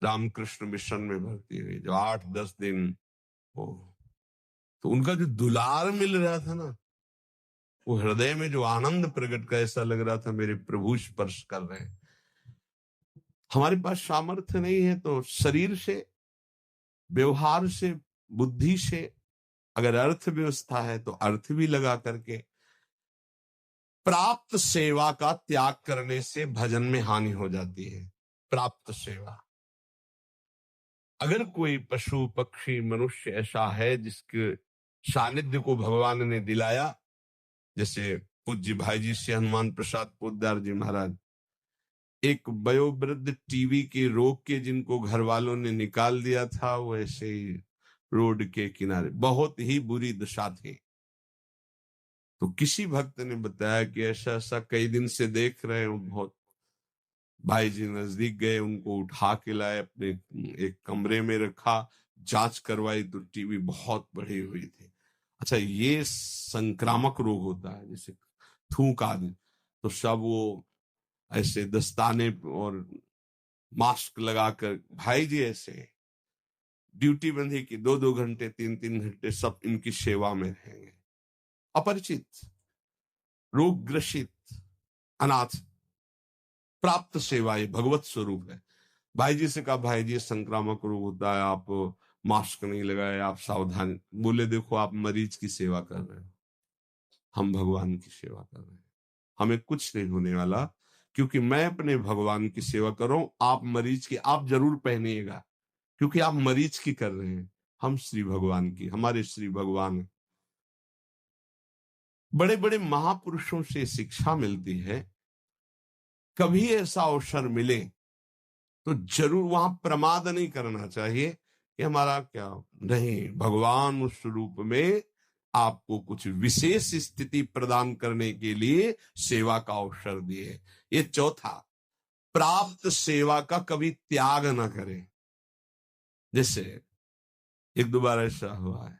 Ramakrishna mission में भर्ती हुई, जो 8-10 दिन वो, तो उनका जो दुलार मिल रहा था ना, वो हृदय में जो आनंद प्रकट का, ऐसा लग रहा था मेरे प्रभु स्पर्श कर रहे हैं। हमारे पास सामर्थ्य नहीं है तो शरीर से, व्यवहार से, बुद्धि से, अगर अर्थव्यवस्था है तो अर्थ भी लगा करके प्राप्त सेवा का त्याग करने से भजन में हानि हो जाती है। प्राप्त सेवा, अगर कोई पशु पक्षी मनुष्य ऐसा है जिसके सानिध्य को भगवान ने दिलाया, जैसे पूज्य भाई जी से हनुमान प्रसाद पोद्दार जी महाराज, एक वयोवृद्ध टीवी के रोग के जिनको घर वालों ने निकाल दिया था, वो ऐसे ही रोड के किनारे, बहुत ही बुरी दशा थी। तो किसी भक्त ने बताया कि ऐसा ऐसा कई दिन से देख रहे हो, बहुत। भाई जी नजदीक गए, उनको उठा के लाए, अपने एक कमरे में रखा, जांच करवाई तो टीबी बहुत बढ़ी हुई थी। अच्छा, ये संक्रामक रोग होता है, जैसे थूक आदि, तो सब वो ऐसे दस्ताने और मास्क लगाकर भाई जी ऐसे ड्यूटी बंधी की 2-2 घंटे 3-3 घंटे सब इनकी सेवा में रहेंगे। अपरिचित, रोग ग्रसित, अनाथ, प्राप्त सेवा ये भगवत स्वरूप है। भाई जी से कहा, भाई जी संक्रामक रोग होता है, आप मास्क नहीं लगाए, आप सावधान। बोले, देखो आप मरीज की सेवा कर रहे हो, हम भगवान की सेवा कर रहे हैं, हमें कुछ नहीं होने वाला, क्योंकि मैं अपने भगवान की सेवा कर रहा हूं। आप मरीज की आप जरूर पहनिएगा, क्योंकि आप मरीज की कर रहे हैं, हम श्री भगवान की, हमारे श्री भगवान। बड़े बड़े महापुरुषों से शिक्षा मिलती है, कभी ऐसा अवसर मिले तो जरूर वहां प्रमाद नहीं करना चाहिए कि हमारा क्या नहीं, भगवान उस रूप में आपको कुछ विशेष स्थिति प्रदान करने के लिए सेवा का अवसर दिए। ये चौथा, प्राप्त सेवा का कभी त्याग ना करें। जैसे एक दो बार ऐसा हुआ है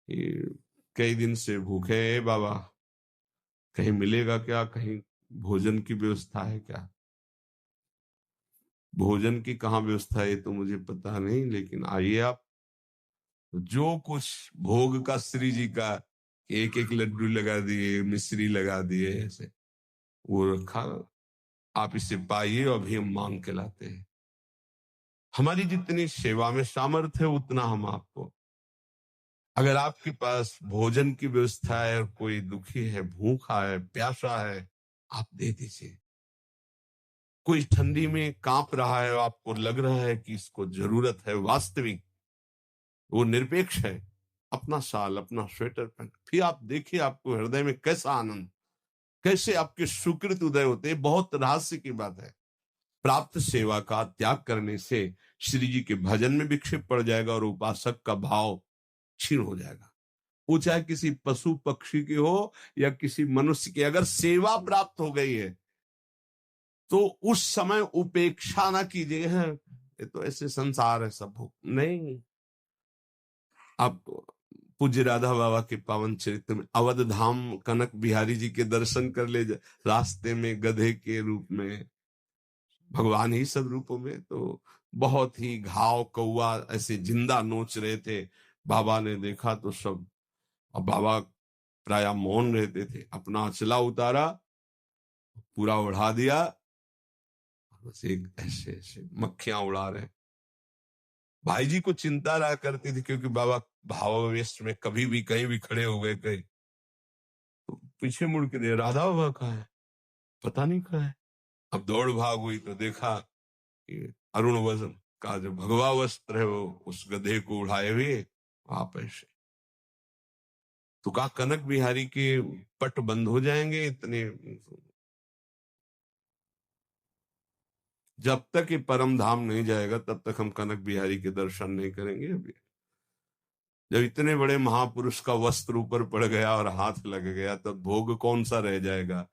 कि कई दिन से भूखे हैं बाबा, कहीं मिलेगा क्या, कहीं भोजन की व्यवस्था है क्या? भोजन की कहाँ व्यवस्था है तो मुझे पता नहीं, लेकिन आइए आप। जो कुछ भोग का श्री जी का, एक एक लड्डू लगा दिए, मिश्री लगा दिए, ऐसे वो रखा, आप इसे पाइए और अभी हम मांग के लाते हैं। हमारी जितनी सेवा में सामर्थ्य है उतना हम आपको, अगर आपके पास भोजन की व्यवस्था है और कोई दुखी है, भूखा है, प्यासा है, आप दे दीजिए। कोई ठंडी में कांप रहा है, आपको लग रहा है कि इसको जरूरत है, वास्तविक वो निरपेक्ष है, अपना शाल, अपना स्वेटर पहन, फिर आप देखिए आपको हृदय में कैसा आनंद, कैसे आपके सुकृत उदय होते हैं। बहुत रहस्य की बात है। प्राप्त सेवा का त्याग करने से श्री जी के भजन में विक्षेप पड़ जाएगा और उपासक का भाव क्षीण हो जाएगा। वो चाहे किसी पशु पक्षी की हो या किसी मनुष्य की, अगर सेवा प्राप्त हो गई है तो उस समय उपेक्षा ना कीजिए, ये तो ऐसे संसार है, सब भोग नहीं। आप पूज्य राधा बाबा के पावन चरित्र में अवध धाम कनक बिहारी जी के दर्शन कर ले, रास्ते में गधे के रूप में, भगवान ही सब रूपों में, तो बहुत ही घाव कौआ ऐसे जिंदा नोच रहे थे। बाबा ने देखा तो सब, अब बाबा प्राय मौन रहते थे, अपना अचला उतारा, पूरा उड़ा दिया, बस एक ऐसे ऐसे मक्खियां उड़ा रहे। भाई जी को चिंता रहा करती थी, क्योंकि बाबा भावावेश में कभी भी कहीं भी खड़े हो गए, कहीं तो पीछे मुड़ के दे, राधा बाबा कहाँ है, पता नहीं कहाँ है। अब दौड़ भाग हुई तो देखा कि अरुण वजन का जो भगवा वस्त्र है वो उस गधे को उड़ाए हुए आप ऐसे। तो कहा कनक बिहारी के पट बंद हो जाएंगे इतने, जब तक ये परम धाम नहीं जाएगा तब तक हम कनक बिहारी के दर्शन नहीं करेंगे। अभी जब इतने बड़े महापुरुष का वस्त्र ऊपर पड़ गया और हाथ लग गया, तब भोग कौन सा रह जाएगा?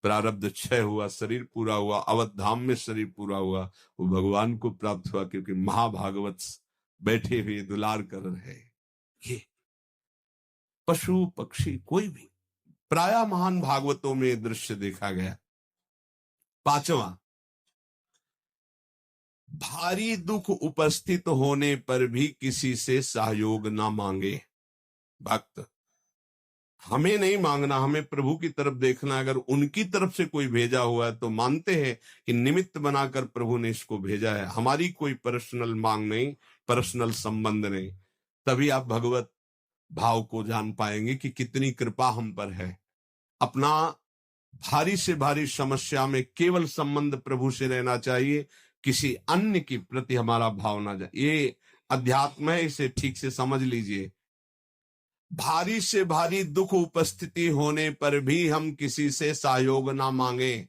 प्रारब्ध क्षय हुआ, शरीर पूरा हुआ, अवध धाम में शरीर पूरा हुआ, वो भगवान को प्राप्त हुआ, क्योंकि महाभागवत बैठे हुए दुलार कर रहे। ये पशु पक्षी कोई भी, प्राय महान भागवतों में दृश्य देखा गया। पांचवा, भारी दुख उपस्थित होने पर भी किसी से सहयोग ना मांगे। भक्त, हमें नहीं मांगना, हमें प्रभु की तरफ देखना। अगर उनकी तरफ से कोई भेजा हुआ है तो मानते हैं कि निमित्त बनाकर प्रभु ने इसको भेजा है, हमारी कोई पर्सनल मांग नहीं, पर्सनल संबंध नहीं। तभी आप भगवत भाव को जान पाएंगे कि कितनी कृपा हम पर है। अपना भारी से भारी समस्या में केवल संबंध प्रभु से रहना चाहिए, किसी अन्य के प्रति हमारा भाव ना जाए। ये अध्यात्म है, इसे ठीक से समझ लीजिए। भारी से भारी दुख उपस्थिति होने पर भी हम किसी से सहयोग ना मांगे,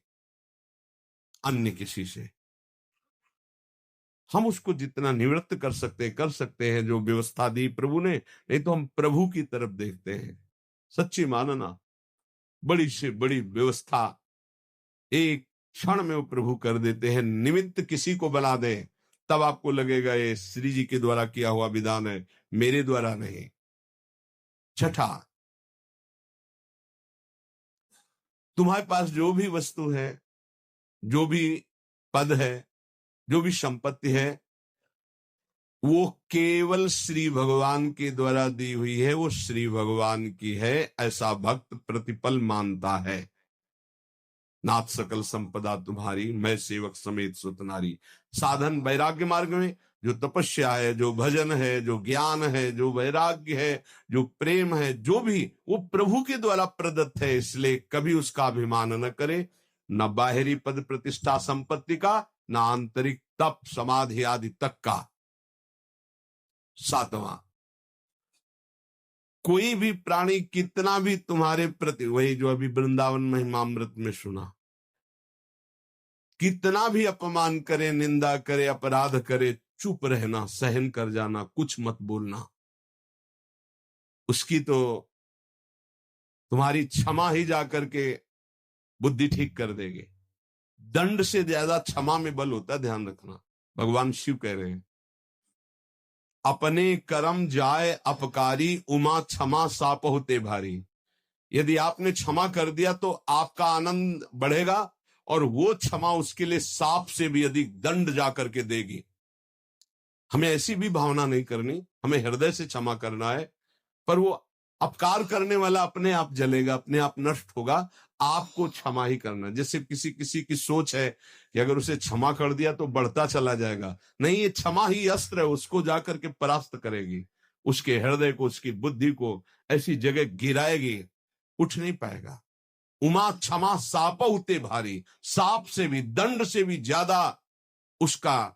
अन्य किसी से। हम उसको जितना निवृत्त कर सकते हैं जो व्यवस्था दी प्रभु ने, नहीं तो हम प्रभु की तरफ देखते हैं। सच्ची मानना, बड़ी से बड़ी व्यवस्था एक क्षण में वो प्रभु कर देते हैं। निमित्त किसी को बना दे, तब आपको लगेगा ये श्री जी के द्वारा किया हुआ विधान है, मेरे द्वारा नहीं। छठा, तुम्हारे पास जो भी वस्तु है, जो भी पद है, जो भी संपत्ति है, वो केवल श्री भगवान के द्वारा दी हुई है, वो श्री भगवान की है, ऐसा भक्त प्रतिपल मानता है। नाथ सकल संपदा तुम्हारी, मैं सेवक समेत सुत नारी। साधन वैराग्य मार्ग में जो तपस्या है, जो भजन है, जो ज्ञान है, जो वैराग्य है, जो प्रेम है, जो भी, वो प्रभु के द्वारा प्रदत्त है। इसलिए कभी उसका अभिमान न करे, न बाहरी पद प्रतिष्ठा संपत्ति का, न आंतरिक तप समाधि आदि तक का। सातवां, कोई भी प्राणी कितना भी तुम्हारे प्रति, वही जो अभी वृंदावन महिमामृत में सुना, कितना भी अपमान करे, निंदा करे, अपराध करे, चुप रहना, सहन कर जाना, कुछ मत बोलना। उसकी तो तुम्हारी क्षमा ही जाकर के बुद्धि ठीक कर देगी। दंड से ज्यादा क्षमा में बल होता है, ध्यान रखना। भगवान शिव कह रहे हैं, अपने कर्म जाए अपकारी, उमा क्षमा साप होते भारी। यदि आपने क्षमा कर दिया तो आपका आनंद बढ़ेगा, और वो क्षमा उसके लिए सांप से भी अधिक दंड जाकर के देगी। हमें ऐसी भी भावना नहीं करनी, हमें हृदय से क्षमा करना है। पर वो अपकार करने वाला अपने आप जलेगा, अपने आप नष्ट होगा। आपको क्षमा ही करना। जैसे किसी किसी की सोच है कि अगर उसे क्षमा कर दिया तो बढ़ता चला जाएगा। नहीं, ये क्षमा ही अस्त्र है, उसको जाकर के परास्त करेगी, उसके हृदय को, उसकी बुद्धि को ऐसी जगह गिराएगी, उठ नहीं पाएगा। उमा क्षमा साप उते भारी, सांप से भी, दंड से भी ज्यादा उसका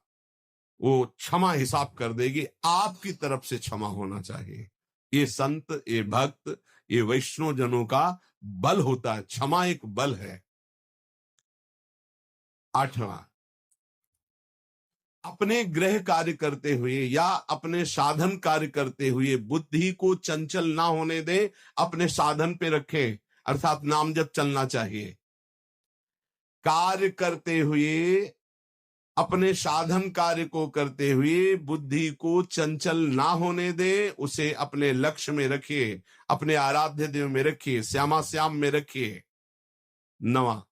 वो क्षमा हिसाब कर देगी। आपकी तरफ से क्षमा होना चाहिए। ये संत, ये भक्त, ये वैष्णव जनों का बल होता है। क्षमा एक बल है। आठवां, अपने गृह कार्य करते हुए या अपने साधन कार्य करते हुए बुद्धि को चंचल ना होने दे, अपने साधन पे रखे, अर्थात नाम जप चलना चाहिए। कार्य करते हुए, अपने साधन कार्य को करते हुए बुद्धि को चंचल ना होने दे, उसे अपने लक्ष्य में रखिए, अपने आराध्य देव में रखिए, श्यामा श्याम में रखिए। नवा,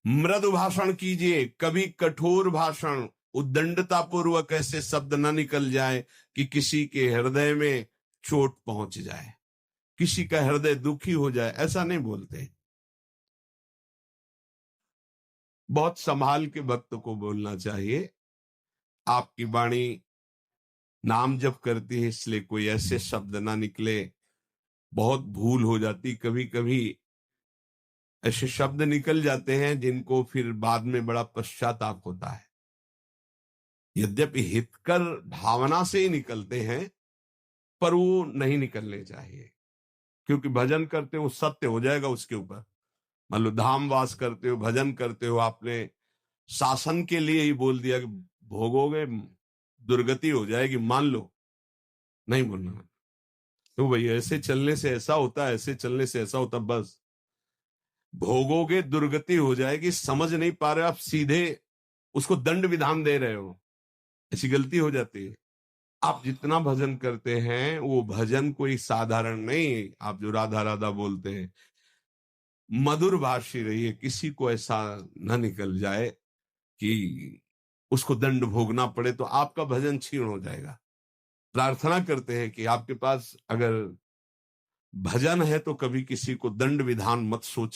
मृदु भाषण कीजिए, कभी कठोर भाषण, उद्दंडता पूर्वक ऐसे शब्द न निकल जाए कि किसी के हृदय में चोट पहुंच जाए, किसी का हृदय दुखी हो जाए। ऐसा नहीं बोलते। बहुत संभाल के भक्त को बोलना चाहिए। आपकी वाणी नाम जप करती है, इसलिए कोई ऐसे शब्द ना निकले। बहुत भूल हो जाती, कभी कभी ऐसे शब्द निकल जाते हैं जिनको फिर बाद में बड़ा पश्चाताप होता है। यद्यपि हितकर भावना से ही निकलते हैं, पर वो नहीं निकलने चाहिए, क्योंकि भजन करते हो सत्य हो जाएगा उसके ऊपर। मान लो धाम वास करते हो, भजन करते हो, आपने शासन के लिए ही बोल दिया कि भोगोगे, दुर्गति हो जाएगी, मान लो, नहीं बोलना। तो भाई ऐसे चलने से ऐसा होता है, ऐसे चलने से ऐसा होता, बस भोगोगे, दुर्गति हो जाएगी, समझ नहीं पा रहे आप, सीधे उसको दंड विधान दे रहे हो। ऐसी गलती हो जाती है। आप जितना भजन करते हैं वो भजन कोई साधारण नहीं। आप जो राधा राधा बोलते हैं, मधुर भाषी रहिए, किसी को ऐसा न निकल जाए कि उसको दंड भोगना पड़े तो आपका भजन क्षीण हो जाएगा। प्रार्थना करते हैं कि आपके पास अगर भजन है तो कभी किसी को दंड विधान मत सोच